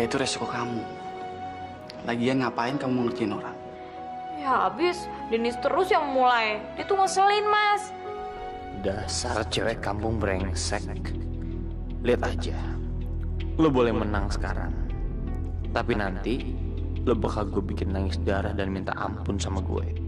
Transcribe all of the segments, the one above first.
Ya itu resiko kamu. Lagian ngapain kamu mau ngertiin orang? Ya habis, Dennis terus yang mulai. Dia tuh ngeselin, Mas. Dasar cewek kampung brengsek. Lihat aja, lo boleh menang sekarang, tapi nanti lo bakal gue bikin nangis darah dan minta ampun sama gue.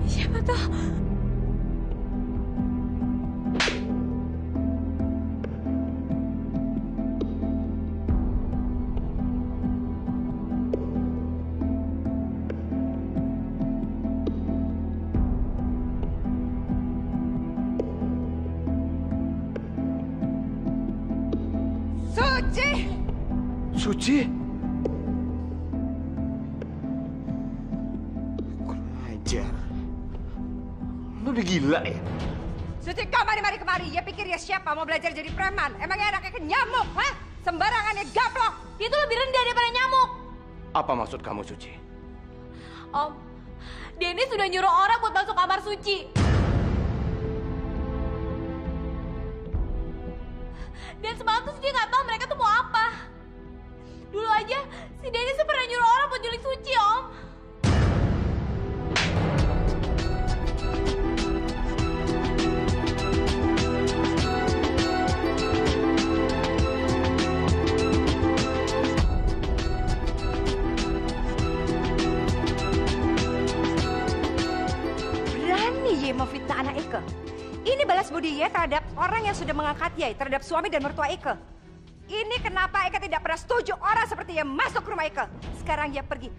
Siapa tuh? Suci! Suci? Kurang ajar. Lu udah gila ya? Suci, kau mari-mari. Ya pikir ya siapa mau belajar jadi preman? Emangnya anaknya ke nyamuk, ha? Sembarangannya gaplok. Dia tuh lebih rendah daripada nyamuk. Apa maksud kamu, Suci? Om, Dennis sudah nyuruh orang buat masuk kamar Suci. Dan semalam tuh dia nggak tahu mereka tuh mau apa. Dulu aja si Dennis tuh pernah nyuruh orang buat nyulik Suci, Om. Berani ye memfitnah anak Eke. Ini balas budi ye terhadap orang yang sudah mengangkat ye, terhadap suami dan mertua Eke. Ini kenapa Eke tidak pernah setuju orang seperti ye masuk ke rumah Eke. Sekarang ye pergi.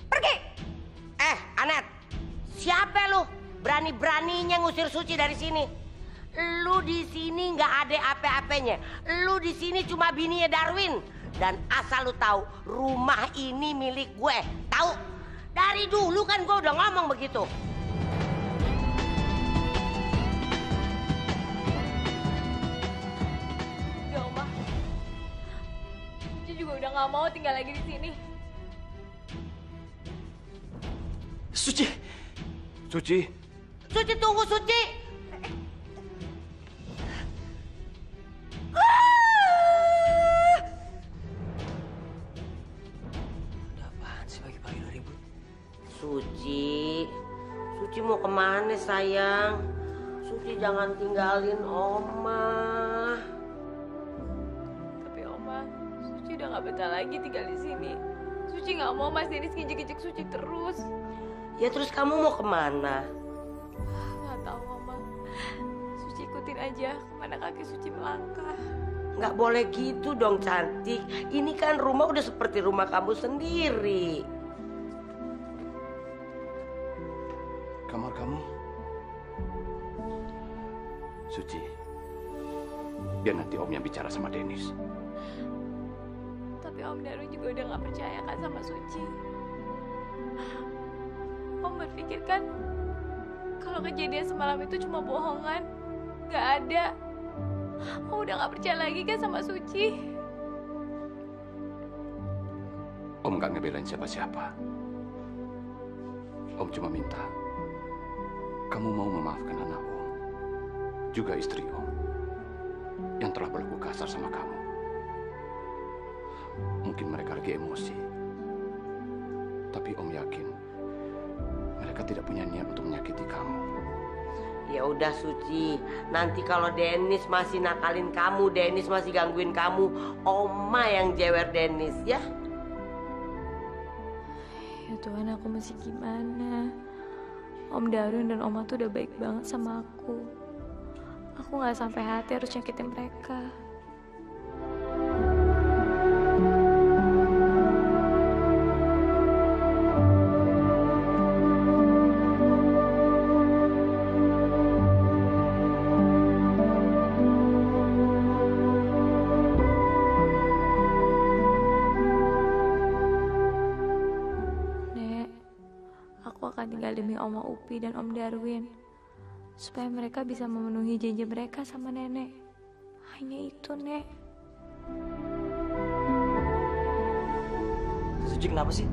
Anet, siapa lu? Berani-beraninya ngusir Suci dari sini. Lu di sini nggak ada apa-apanya. Lu di sini cuma bininya Darwin. Dan asal lu tahu, rumah ini milik gue. Tahu? Dari dulu kan gue udah ngomong begitu. Udah, Oma. Suci juga udah nggak mau tinggal lagi di sini. Suci! Suci! Suci, tunggu, Suci. Ada apaan sih pagi-pagi udah ribut? Suci mau kemana sayang? Suci jangan tinggalin Oma. Tapi Oma, Suci udah nggak betah lagi tinggal di sini. Suci nggak mau Mas Dennis ngejek-ngejek Suci terus. Ya terus kamu mau kemana? Nggak tahu Oma. Suci ikutin aja kemana kaki Suci melangkah. Nggak boleh gitu dong cantik. Ini kan rumah udah seperti rumah kamu sendiri. Kamar kamu? Suci, biar nanti Om yang bicara sama Dennis. Tapi Om Darwin juga udah nggak percaya kan sama Suci. Om berpikir kan kalau kejadian semalam itu cuma bohongan, nggak ada. Om udah nggak percaya lagi kan sama Suci. Om nggak ngebelain siapa-siapa. Om cuma minta kamu mau memaafkan anak Om, juga istri Om yang telah berlaku kasar sama kamu. Mungkin mereka lagi emosi, tapi Om yakin mereka tidak punya niat untuk menyakiti kamu. Ya udah Suci, nanti kalau Dennis masih nakalin kamu, Dennis masih gangguin kamu, Oma yang jewer Dennis ya. Ya Tuhan, aku masih gimana? Om Darwin dan Oma tuh udah baik banget sama aku. Aku nggak sampai hati harus nyakitin mereka. Tinggal demi Oma Upi dan Om Darwin, supaya mereka bisa memenuhi janji mereka sama nenek. Hanya itu, Nek. Suci kenapa sih?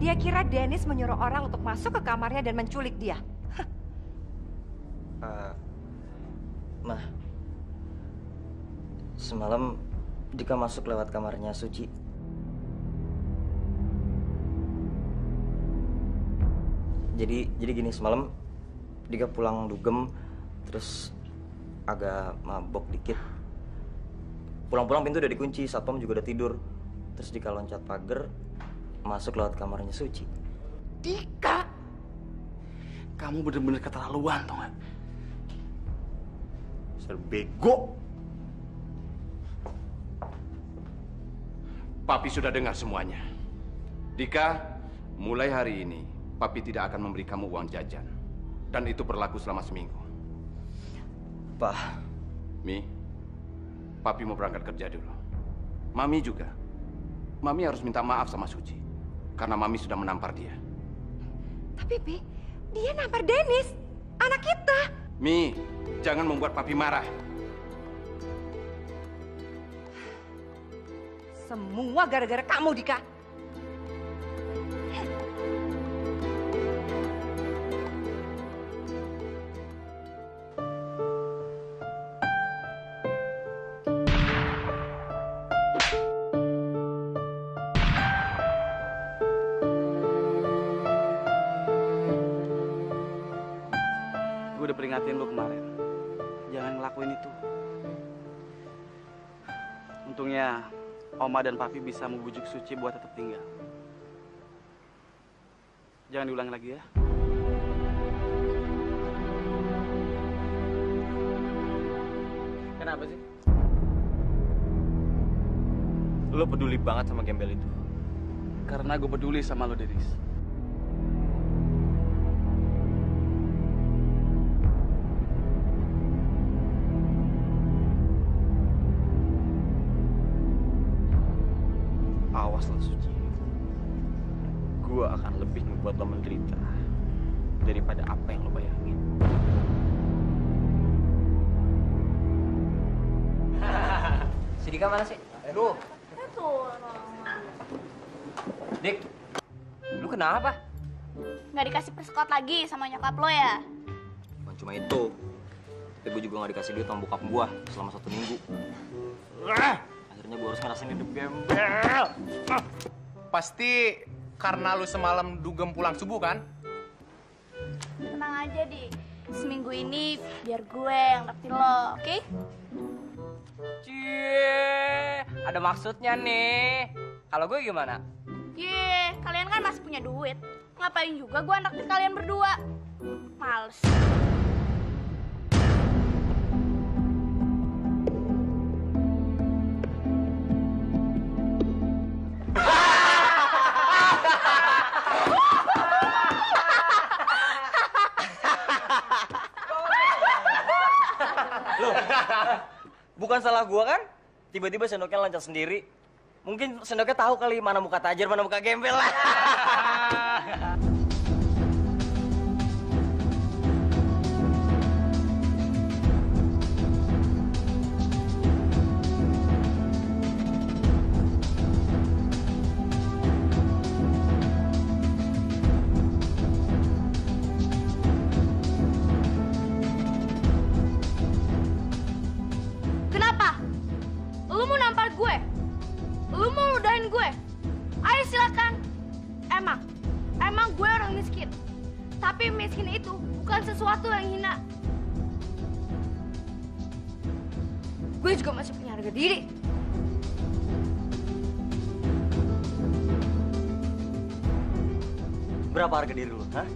Dia kira Dennis menyuruh orang untuk masuk ke kamarnya dan menculik dia. Mah, semalam Dika masuk lewat kamarnya Suci. Jadi gini, semalam Dika pulang dugem, terus agak mabok dikit. Pulang-pulang pintu udah dikunci, satpam juga udah tidur. Terus Dika loncat pagar, masuk lewat kamarnya Suci. Dika, kamu bener-bener keterlaluan, tau gak? Bego. Papi sudah dengar semuanya. Dika, mulai hari ini Papi tidak akan memberi kamu uang jajan. Dan itu berlaku selama seminggu. Pak. Mi, Papi mau berangkat kerja dulu. Mami juga. Mami harus minta maaf sama Suci. Karena Mami sudah menampar dia. Tapi, Pi, dia nampar Dennis, anak kita. Mi, jangan membuat Papi marah. Semua gara-gara kamu, Dika. Gue udah peringatin lu kemarin. Jangan ngelakuin itu. Untungnya Oma dan Papi bisa membujuk Suci buat tetap tinggal. Jangan diulangi lagi ya. Kenapa sih? Lo peduli banget sama gembel itu? Karena gue peduli sama lo, Dennis. Awas lo, Suci. Gue akan lebih membuat lo menderita daripada apa yang lo bayangin. Si Dika mana sih? Aduh. Dik, lu kenapa? Nggak dikasih persekot lagi sama nyokap lo ya? Bukan cuma itu, tapi gue juga gak dikasih duit sama bokap gue selama 1 minggu. Akhirnya gue harus ngerasain hidup gembel. Pasti karena lu semalam dugem pulang subuh kan? Tenang aja, Di. Seminggu ini biar gue yang naktir lo, oke? Cie, ada maksudnya nih. Kalau gue gimana? Kalian kan masih punya duit. Ngapain juga gue naktir kalian berdua? Males. Loh, bukan salah gua kan? Tiba-tiba sendoknya loncat sendiri. Mungkin sendoknya tahu kali mana muka tajir, mana muka gembel. Kenapa? Lu mau nampar gue? Lu mau ludahin gue? Ayo silakan. Emang gue orang miskin. Tapi miskin itu bukan sesuatu yang hina. Gue juga masih punya harga diri. Berapa harga diri lu, hah?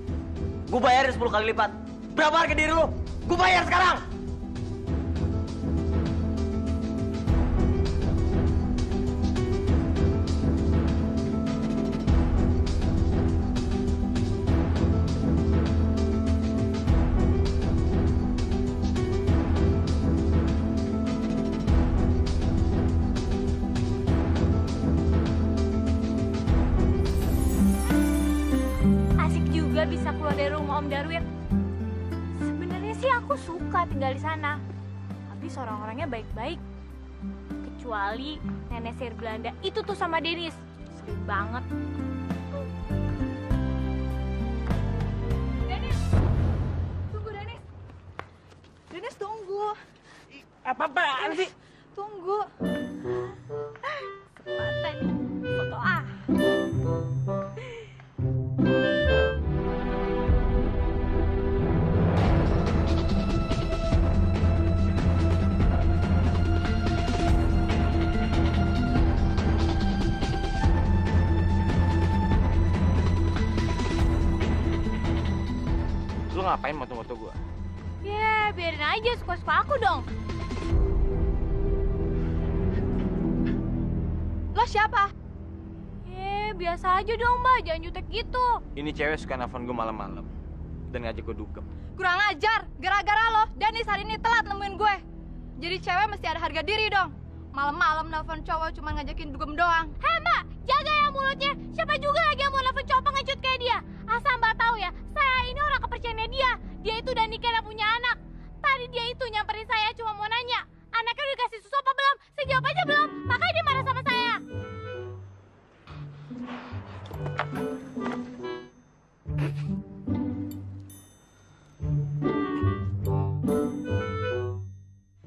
Gue bayarin 10 kali lipat. Berapa harga diri lu? Gue bayar sekarang. Asik juga bisa keluar dari rumah Om Darwin. Sebenarnya sih aku suka tinggal di sana. Habis orang-orangnya baik-baik. Kecuali nenek sihir Belanda itu tuh sama Dennis. Sedih banget. Dennis, tunggu. Apa-apaan sih? Tunggu. Kesempatan nih, foto ah. Lu ngapain moto-moto gua? Ya, biarin aja suka-suka aku dong. Lo siapa? Biasa aja dong, Mbak. Jangan jutek gitu. Ini cewek suka nelfon gua malam-malam dan ngajak gua dugem. Kurang ajar. Gara-gara lo, Dennis hari ini telat nemuin gue. Jadi cewek mesti ada harga diri dong. Malam-malam nelfon cowok cuma ngajakin dugem doang. Hei, Mbak. Jaga ya mulutnya. Siapa juga lagi yang mau nelfon cowok pengecut kayak dia? Asal Mbak tahu ya, saya ini orang kepercayaannya dia. Dia itu udah nikah dan punya anak. Tadi dia itu nyamperin saya cuma mau nanya, anaknya udah dikasih susu apa belum? Saya jawab aja belum, makanya dia marah sama saya.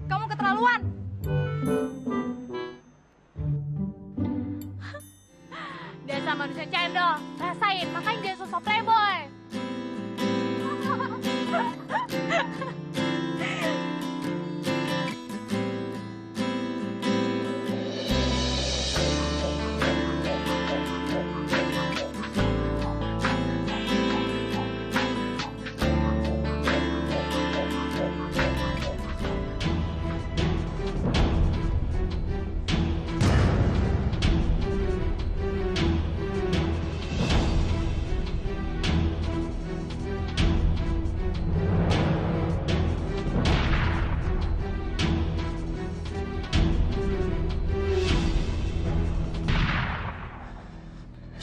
Kamu keterlaluan. Dasar manusia cendol, rasain, makanya jangan sosok playboy.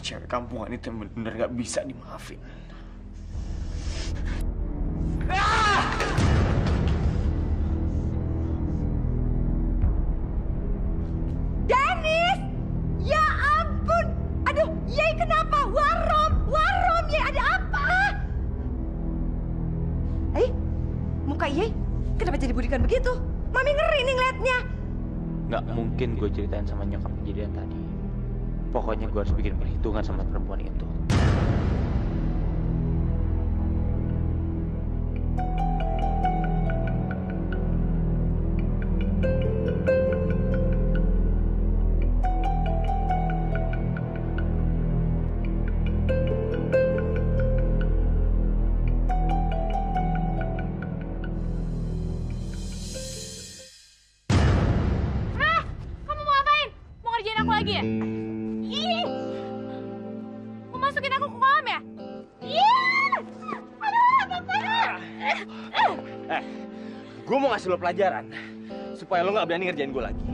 Cewek kampungan itu bener-bener gak bisa dimaafin. Dennis! Ya ampun! Aduh, Yei kenapa? Warom, Yei ada apa? Muka Yei kenapa jadi budikan begitu? Mami ngeri nih ngeliatnya. Gak mungkin gue ceritain sama nyokap kejadian tadi. Pokoknya gue harus bikin perhitungan sama perempuan itu. Kamu mau ngapain? Mau ngerjain aku lagi ya? Ih! Mau masukin aku ke kolam ya? Ih! Aduh, apa-apaan? Gue mau ngasih lo pelajaran supaya lo gak berani ngerjain gue lagi.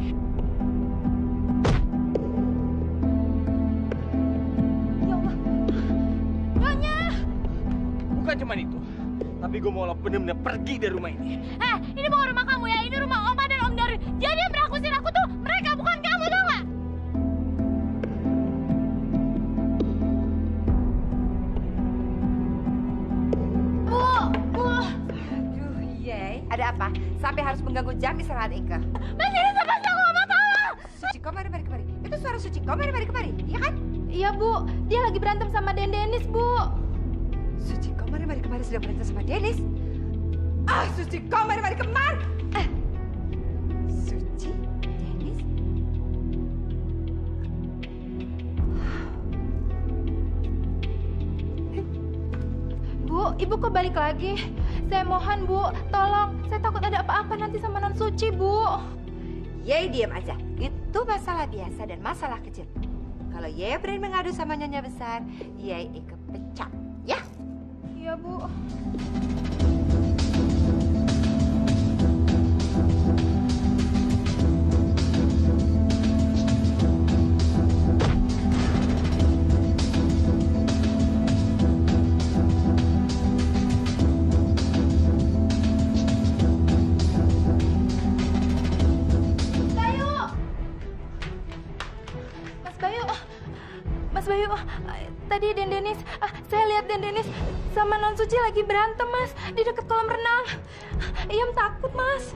Ya Allah. Nyonya! Bukan cuma itu, tapi gue mau lo bener-bener pergi dari rumah ini. Ini bukan rumah kamu ya, ini rumah Oma dan Om Darwin. Jadi yang berakusin aku tuh mereka, bukan kamu, tau gak? Aduh, Yei, ada apa? Sampai harus mengganggu jam istirahat Eka. Mas, ini siapa sih? Aku gak mau tolong. Suciko, mari kemari. Itu suara Suciko, mari kemari. Iya kan? Iya, Bu. Dia lagi berantem sama Dennis, Bu. Suciko, mari kemari sedang berantem sama Dennis. Suciko, mari kemari. Suci, Dennis. Bu, Ibu kok balik lagi? Saya mohon, Bu, tolong. Saya takut ada apa-apa nanti sama Non Suci, Bu. Yei, diam aja. Itu masalah biasa dan masalah kecil. Kalau Yei berani mengadu sama Nyonya besar, Yei Eka pecat, ya? Iya, Bu. tadi Den Denis, saya lihat Den Denis sama Non Suci lagi berantem, Mas, di dekat kolam renang. Iyam takut, Mas.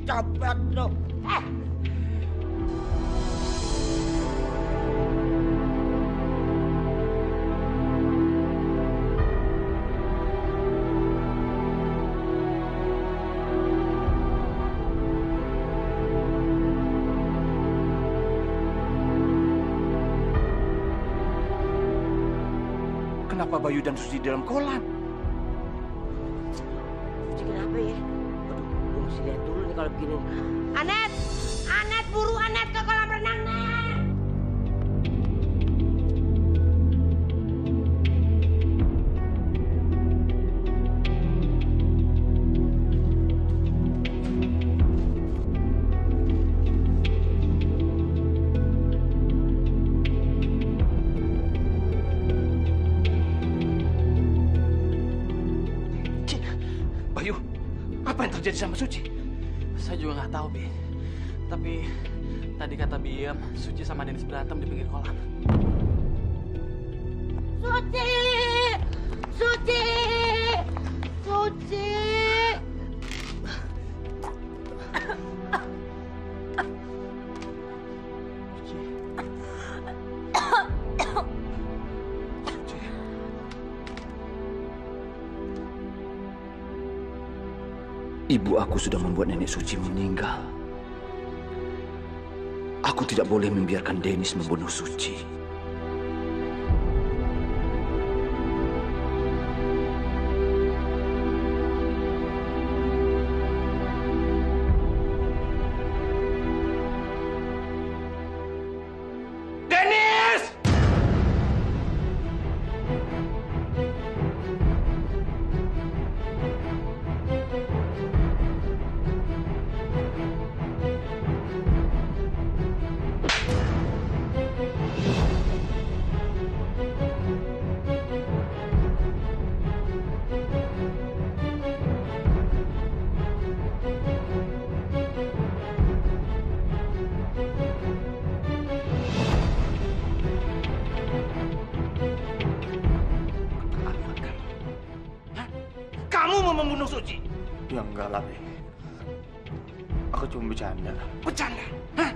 Coba lo. Kenapa Bayu dan Suci di dalam kolam? Suci kenapa ya? Aduh, gue mesti lihat dulu nih kalau begini. Anet! Anet, buru Anet ke kolam renang, Net! Bayu, apa yang terjadi sama Suci? Saya juga nggak tahu, Bi. Tapi tadi kata Biem, Suci sama Denis berantem di pinggir kolam. Suci! Suci! Suci! Ibu aku sudah membuat nenek Suci meninggal. Aku tidak boleh membiarkan Denis membunuh Suci. Denis! Kamu mau membunuh Suci? Ya enggak lah, Be. Aku cuma bercanda. Bercanda? Hah?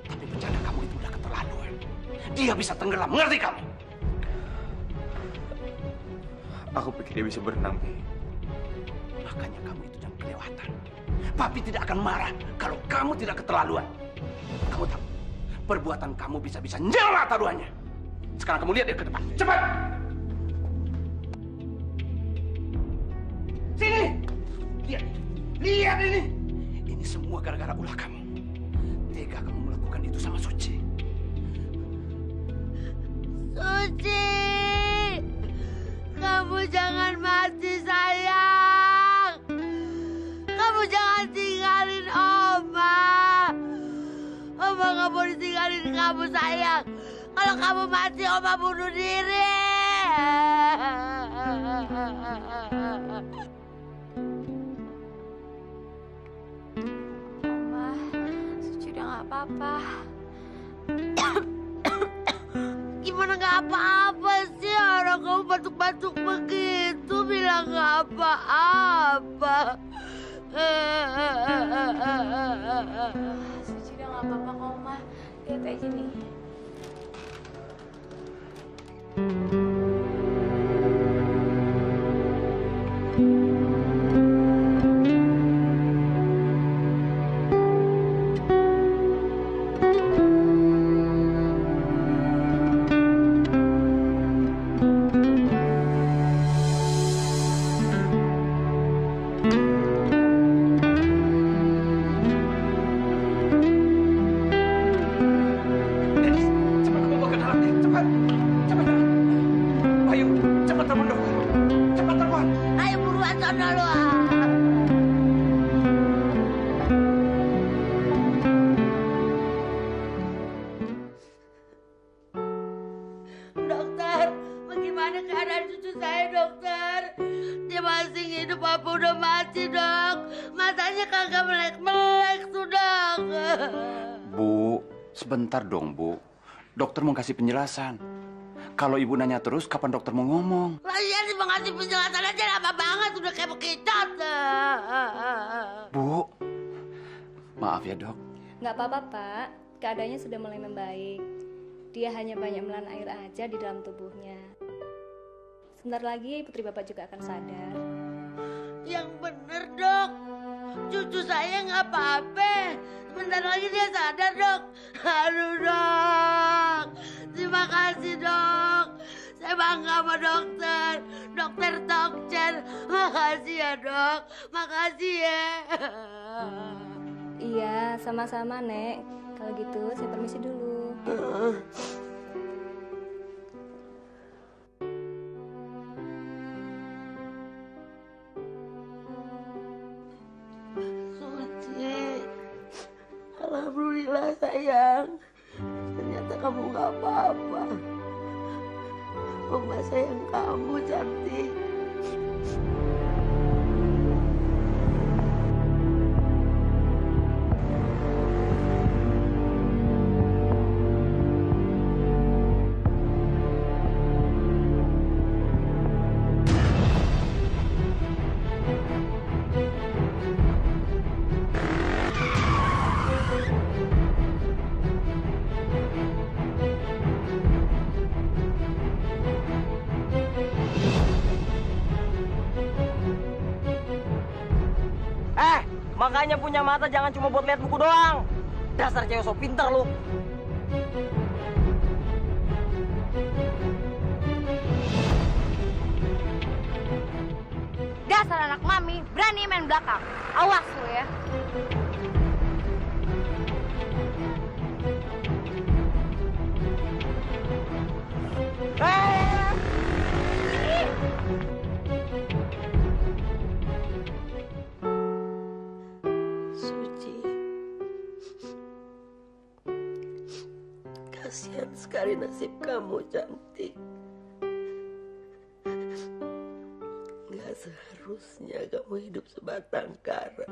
Tapi bercanda kamu itu udah keterlaluan. Dia bisa tenggelam, mengerti kamu? Aku pikir dia bisa berenang, Be. Makanya kamu itu jangan kelewatan. Papi tidak akan marah kalau kamu tidak keterlaluan. Kamu tahu, perbuatan kamu bisa-bisa nyawa taruhannya. Sekarang kamu lihat dia ke depan. Cepat! Sini! Lihat! Lihat ini! Ini semua gara-gara ulah kamu. Tega kamu melakukan itu sama Suci. Suci! Kamu jangan mati, sayang! Kamu jangan tinggalin Oma! Oma nggak mau ditinggalin kamu, sayang! Kalau kamu mati, Oma bunuh diri! Oma, Suci udah nggak apa-apa. Gimana nggak apa-apa sih? Orang kamu batuk-batuk begitu bilang nggak apa-apa. Suci udah nggak apa-apa kok, Oma. Lihat aja nih. Dennis, cepat kamu bawa ke dalam. Cepat. Cepat. Ayo, cepat telepon dokter. Cepat telepon. Ayo buruan sana lu. Dokter, bagaimana keadaan cucu saya, dokter? Dia masih hidup apa udah mati, dok? Matanya kagak melek-melek tuh, dok. Bu, sebentar dong, Bu. Dokter mau kasih penjelasan. Kalau ibu nanya terus, kapan dokter mau ngomong? Lah iya sih mengasih penjelasan aja lama banget, udah kayak bekicot. Bu, maaf ya dok. Nggak apa-apa, Pak. Keadaannya sudah mulai membaik. Dia hanya banyak menelan air aja di dalam tubuhnya. Sebentar lagi putri Bapak juga akan sadar. Yang bener, dok. Cucu saya nggak apa-apa. Sebentar lagi dia sadar, dok. Aduh, dok. Terima kasih, dok. Saya bangga sama dokter. Dokter Tokcer. Makasih ya, dok. Makasih ya. Iya, sama-sama, Nek. Kalau gitu, saya permisi dulu. Suci. Alhamdulillah, sayang. Ternyata kamu nggak apa-apa. Oma sayang kamu, cantik. Makanya punya mata jangan cuma buat lihat buku doang. Dasar cewek so pinter lu. Dasar anak mami, berani main belakang. Awas lu ya. Suci, kasihan sekali nasib kamu, cantik. Gak seharusnya kamu hidup sebatang kara.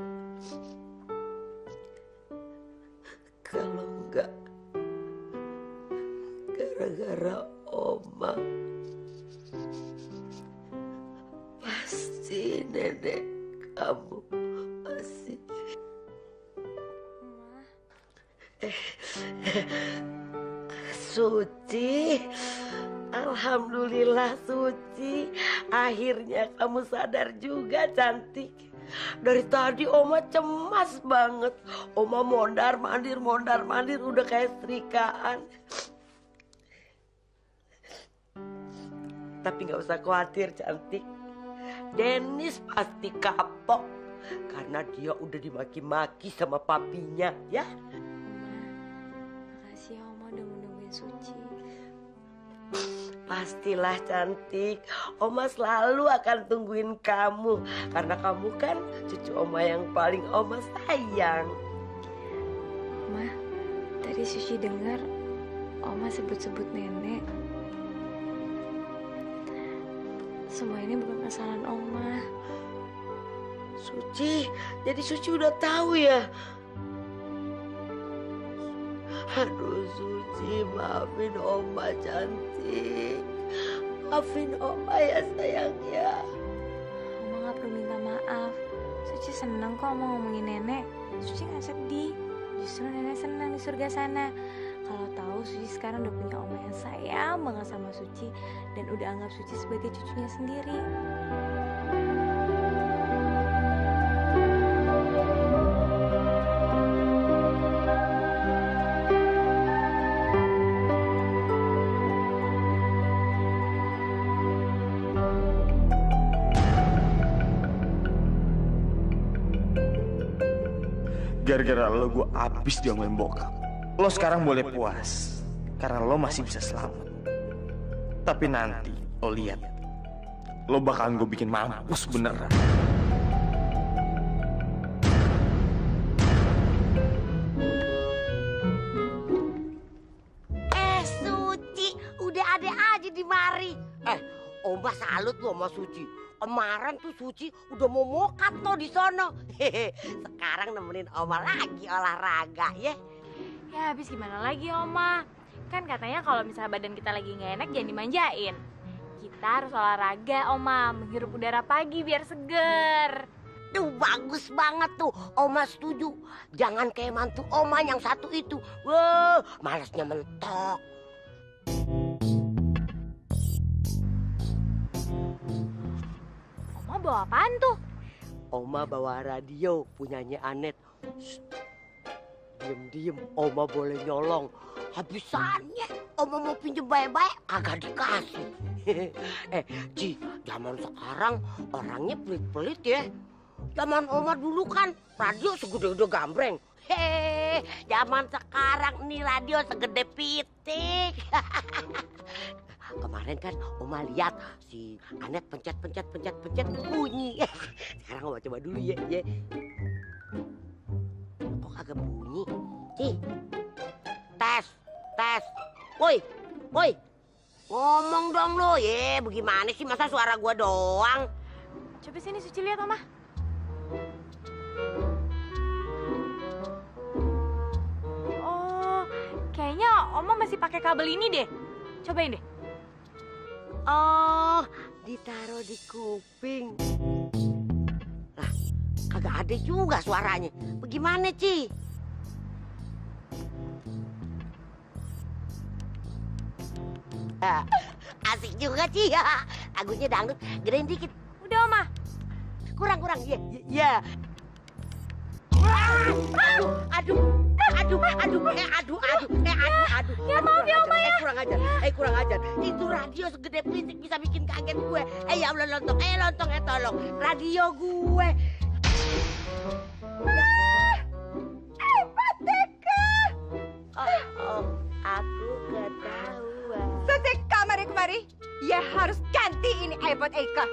Kalau enggak, gara-gara Oma, pasti nenek kamu masih. Suci, alhamdulillah Suci, akhirnya kamu sadar juga, cantik. Dari tadi Oma cemas banget. Oma mondar-mandir udah kayak setrikaan. Tapi nggak usah khawatir, cantik. Dennis pasti kapok karena dia udah dimaki-maki sama papinya, ya. Makasih ya, Oma udah menungguin Suci. Pastilah, cantik. Oma selalu akan tungguin kamu karena kamu kan cucu Oma yang paling Oma sayang. Oma, tadi Suci dengar Oma sebut-sebut nenek. Semua ini bukan kesalahan Oma. Suci, jadi Suci udah tahu ya? Aduh Suci, maafin Oma, cantik. Maafin Oma ya, sayang ya. Oma gak perlu minta maaf. Suci seneng kok Oma ngomongin nenek. Suci gak sedih. Justru nenek senang di surga sana. Kalau tahu Suci sekarang udah punya Oma yang sayang banget sama Suci dan udah anggap Suci sebagai cucunya sendiri. Gara-gara lo gue abis diomelin bokap. Lo sekarang boleh puas karena lo masih bisa selamat. Tapi nanti lo lihat, lo bakalan gue bikin mampus beneran. Suci, udah ada aja di mari. Oma salut lo sama Suci. Kemarin tuh Suci udah mau mokat lo di sono. Sekarang nemenin Oma lagi olahraga ya. Ya habis gimana lagi Oma? Kan katanya kalau misalnya badan kita lagi nggak enak jangan dimanjain. Kita harus olahraga Oma, menghirup udara pagi biar seger. Tuh bagus banget tuh, Oma setuju. Jangan kayak mantu Oma yang satu itu. Wah, malasnya mentok. Oma bawa apaan tuh? Oma bawa radio punyanya Anet. Diem-diem, Oma boleh nyolong. Habisannya, Oma mau pinjem baik-baik, kagak dikasih. Ci, zaman sekarang orangnya pelit-pelit ya. Zaman Oma dulu kan radio segede-gede gambreng. Zaman sekarang nih radio segede pitik. Kemarin kan Oma lihat si Anet pencet bunyi. Sekarang Oma coba dulu ya. Kok kagak bunyi? Ci, tes. Woi. Ngomong dong lo ya. Bagaimana sih masa suara gua doang? Coba sini Suci lihat Oma. Oh, kayaknya Oma masih pakai kabel ini deh. Cobain deh. Oh, ditaruh di kuping. Lah, kagak ada juga suaranya. Bagaimana, Ci? Asik juga, Ci. Lagunya dangdut, gedein dikit. Udah, Oma. Kurang. Iya. Aduh. Ya maaf ya, Oma ya. Kurang ajar. Itu radio segede pitik bisa bikin kaget gue. Ya Allah, lontong, tolong. Radio gue. Pateka. Oh, aku ketahuan. Suci, kemari. Ya harus ganti ini iPod Eka.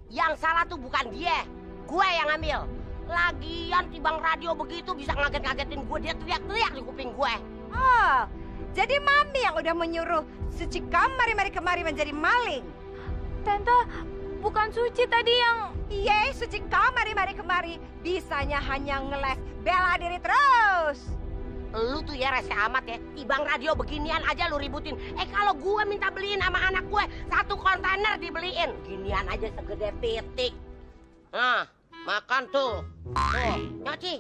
Yang salah tuh bukan dia. Gue yang ngambil. Lagian tibang radio begitu bisa ngaget-ngagetin gue. Dia teriak-teriak di kuping gue. Oh, jadi Mami yang udah menyuruh Suci kemari menjadi maling. Tante, bukan Suci tadi yang... Iya, Suci kemari. Bisanya hanya ngeles, bela diri terus. Lu tuh ya rese amat ya. Tibang radio beginian aja lu ributin. Kalau gue minta beliin sama anak gue 1 kontainer dibeliin. Ginian aja segede pitik. Nah, makan tuh. Tuh, nyoci.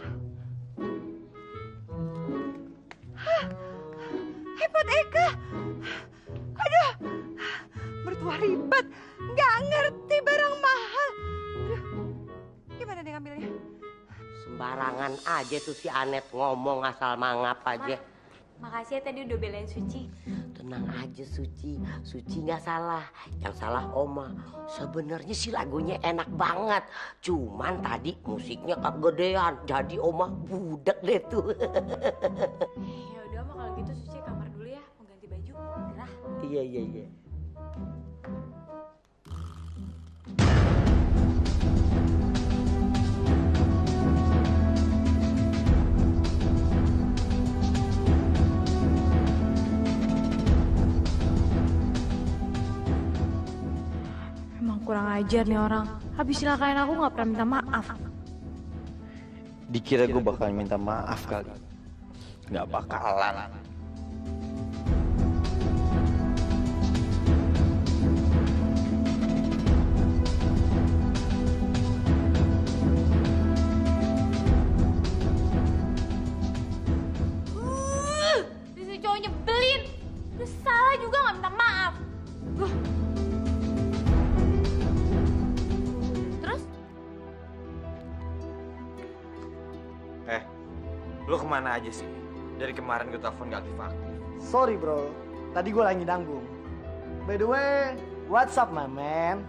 Hebat Eka. Aduh, mertua ribet. Nggak ngerti barang mahal. Aduh, gimana nih ngambilnya? Sembarangan aja tuh si Anet ngomong asal mangap aja. Makasih ya tadi udah belain Suci. Tenang aja Suci nggak salah. Yang salah Oma. Sebenarnya sih lagunya enak banget. Cuman tadi musiknya kegedean. Jadi Oma budek deh tuh. Ya udah Oma kalau gitu Suci kamar dulu ya. Mau ganti baju. Udah. Iya. Kurang ajar nih orang. Habis silakain aku gak pernah minta maaf. Dikira gue bakalan minta maaf kali. Gak bakalan. Si cowok nyebelin. Udah salah juga gak minta maaf. Lo kemana aja sih? Dari kemarin gue telepon gak aktif-aktif. Sorry bro, tadi gue lagi nanggung. By the way, what's up my man?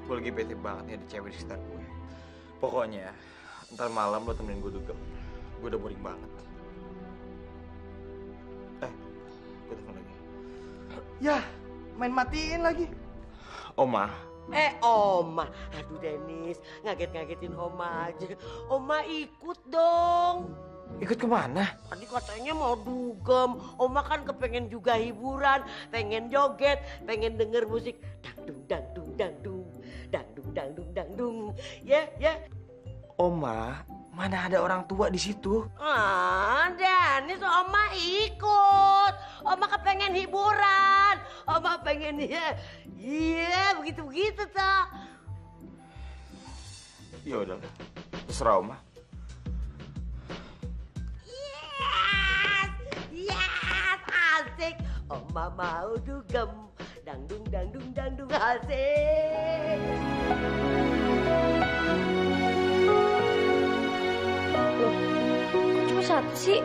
Gue lagi bete banget nih ada cewek di sekitar gue. Pokoknya, ntar malam lo temenin gue dugem. Gue udah boring banget. Gue telepon lagi. Yah, main matiin lagi. Oma. Oma. Aduh Dennis, ngaget-ngagetin Oma aja. Oma ikut dong. Ikut kemana? Tadi katanya mau dugem. Oma kan kepengen juga hiburan, pengen joget, pengen denger musik dangdung dangdung dangdung dangdung dangdung dangdung. Ya. Oma, mana ada orang tua di situ? Dennis, Oma ikut. Oma kepengen hiburan. Oma pengen begitu toh. Ya udah, terserah Oma. Yes, asik. Oma mau dugem. Dangdung dangdung dangdung asik. Loh, kok cuma satu sih?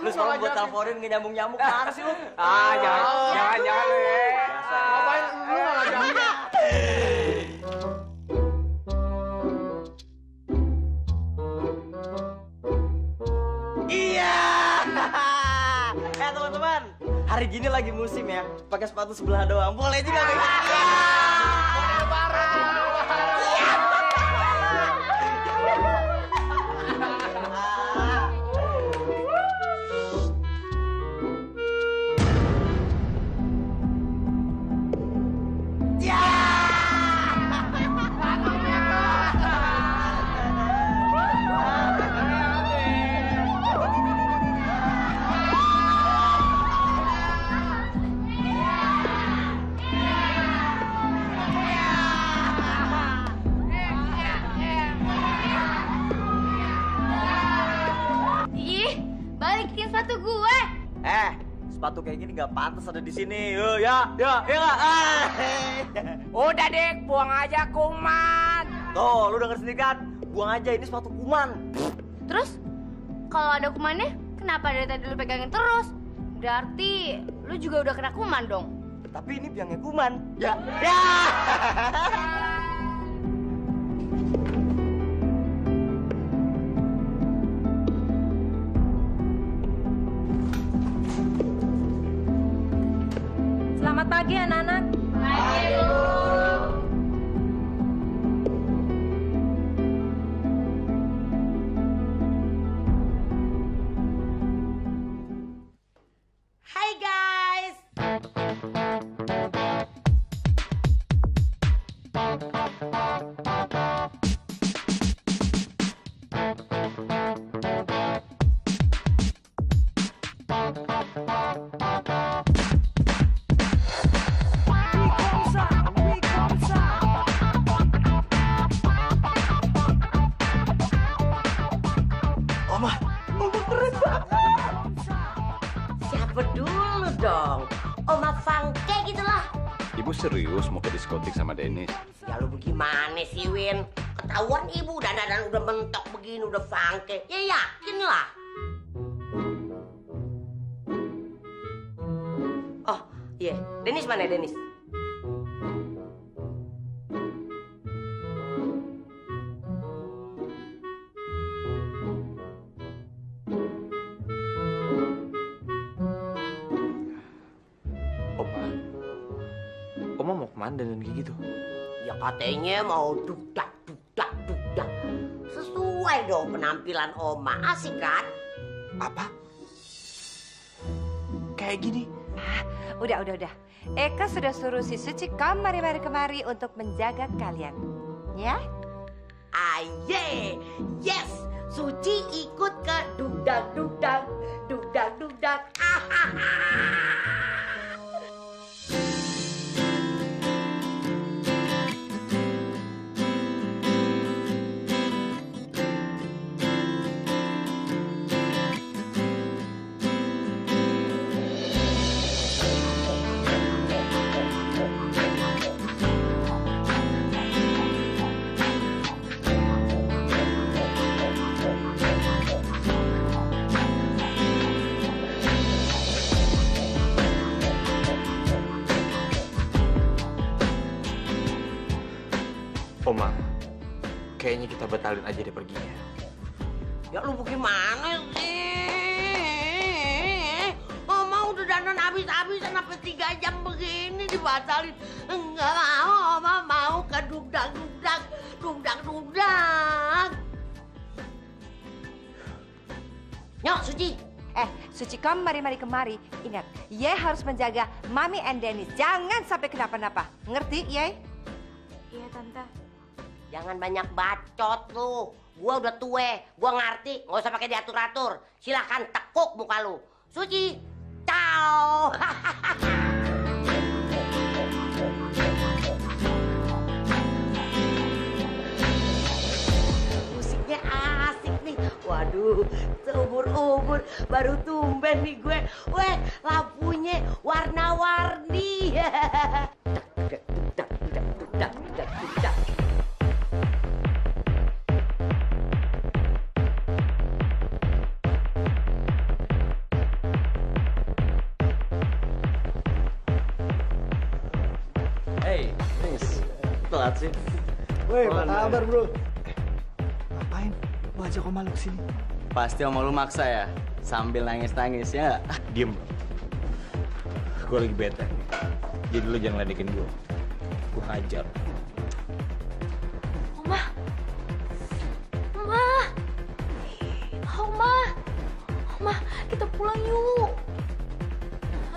Lu semalam gue teleponin nggak nyambung-nyambung, mana sih lu? Jangan lu ya. Ngapain lu nggak ngajak? Iya. Teman-teman, hari gini lagi musim ya, pakai sepatu sebelah doang. Boleh juga nih. Balikin sepatu gue. Sepatu kayak gini nggak pantas ada di sini. Ya. Udah deh, buang aja kuman. Tuh, lu denger sendiri kan? Buang aja, ini sepatu kuman. Terus kalau ada kumannya, kenapa dari tadi lu pegangin terus? Berarti lu juga udah kena kuman dong. Tapi ini biangnya kuman. Ya. Selamat pagi anak-anak. Pagi, Bu. Hai guys. Siapa dulu dong? Oma Fangke gitu lah. Ibu serius mau ke diskotik sama Dennis? Ya lu bagaimana sih Win? Ketahuan ibu dandan udah mentok begini udah Fangke. Ya yakin lah. Oh iya, Dennis mana Dennis? Oma mau kemana dan kayak gitu? Ya katanya mau dudak. Sesuai dong penampilan Oma, asik kan? Apa? Kayak gini? Udah. Eka sudah suruh si Suci kemari untuk menjaga kalian. Ya? Aye, yes, Suci ikut ke dudak. Kayaknya kita batalin aja deh perginya. Ya lu bagaimana sih? Oma udah dandan habis-habisan sampai 3 jam begini dibatalin. Enggak mau, Oma mau ke dugdag. Nyok, Suci. Suci, kamu mari kemari. Ingat, Ye harus menjaga Mami and Dennis. Jangan sampai kenapa-napa. Ngerti, Ye? Iya, Tante. Jangan banyak bacot lu. Gua udah tua, gua ngerti. Nggak usah pakai diatur-atur. Silahkan tekuk muka lu. Suci, ciao. Musiknya asik nih. Waduh, seumur-umur baru tumben nih gue. Weh, lampunya warna-warni. Hey, Nis. Telat sih. Woi, apa kabar, bro? Ngapain? Lu ajak Oma lu kesini? Pasti Oma lu maksa ya? Sambil nangis-nangis ya? Diem. Gue lagi bete. Jadi lu jangan ledekin gue. Gue hajar. Oma, kita pulang yuk.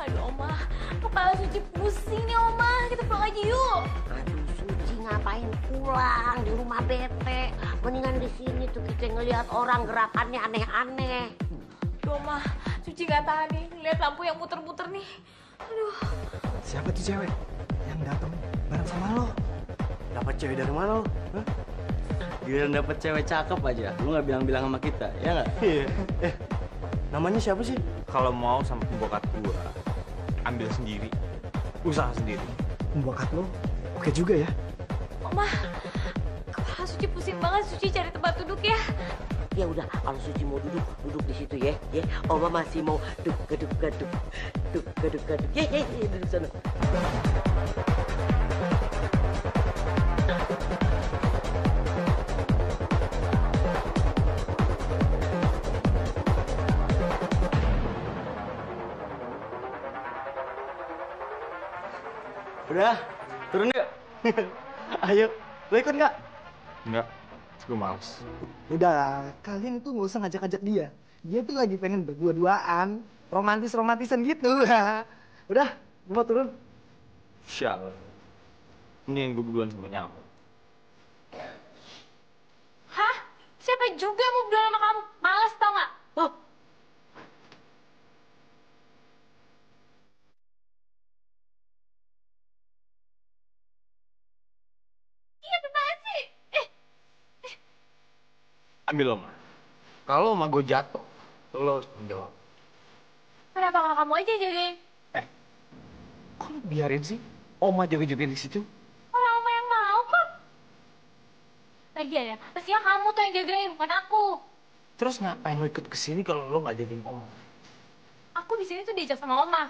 Aduh, Oma, kepala Suci pusing nih, Oma. Kita pulang aja yuk. Aduh, Suci ngapain pulang di rumah bete? Mendingan di sini tuh kita ngelihat orang gerakannya aneh-aneh. Aduh, Oma, Suci nggak tahan nih. Lihat lampu yang muter-muter nih. Aduh. Siapa tuh cewek yang datang bareng sama lo? Dapat cewek dari mana lo? Hah? Giliran dapet cewek cakep aja, lu nggak bilang-bilang sama kita, ya nggak? Iya. Namanya siapa sih? Kalau mau sama pembokat gue, ambil sendiri. Usaha sendiri. Pembokat lo? Oke juga ya. Oma, kepala Suci pusing banget. Suci cari tempat duduk ya. Ya udah, kalau Suci mau duduk di situ ya. Ya, Oma masih mau duduk. Ye, duduk sana. Udah, turun yuk. Ayo, lo ikut nggak? Enggak, gue males. Udah, kalian itu nggak usah ngajak-ngajak dia. Dia tuh lagi pengen berdua-duaan, romantisan gitu. Udah, gue mau turun. Sial. Mendingan gue duluan sama nyawa. Hah? Siapa juga mau berdua sama kamu? Males tau nggak? Oh. Ambil Oma. Kalau Oma gue jatuh, lo harus menjawab. Kenapa nggak kamu aja jagain? Kok lo biarin sih? Oma jaga-jagain di situ. Orang Oma yang mau kok. Lagian ya, pastinya kamu tuh yang jagain, bukan aku. Terus ngapain lo ikut kesini kalau lo nggak jagain Oma? Aku di sini tuh diajak sama Oma.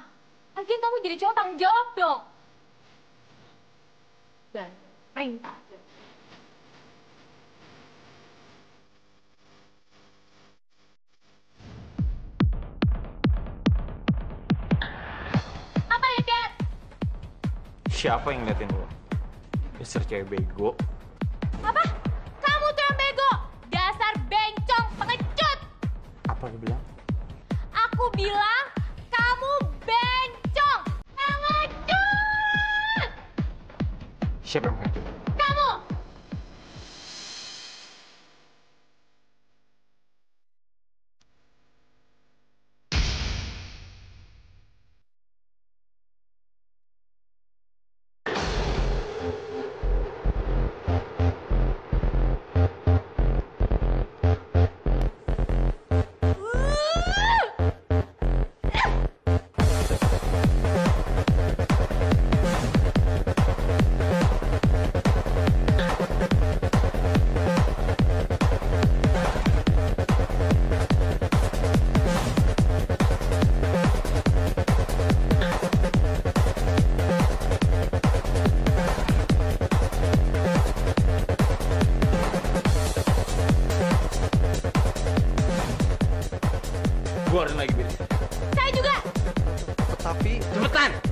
Lagian kamu jadi cowok tanggung jawab dong. Dan perintah. Siapa yang ngeliatin lo? Dasar cewek bego. Apa? Kamu tuh yang bego! Dasar bencong pengecut! Apa lo bilang? Aku bilang kamu bencong pengecut! Siapa yang pengecut? Kamu! keluarin lagi, Bin. Saya juga. Tapi cepetan.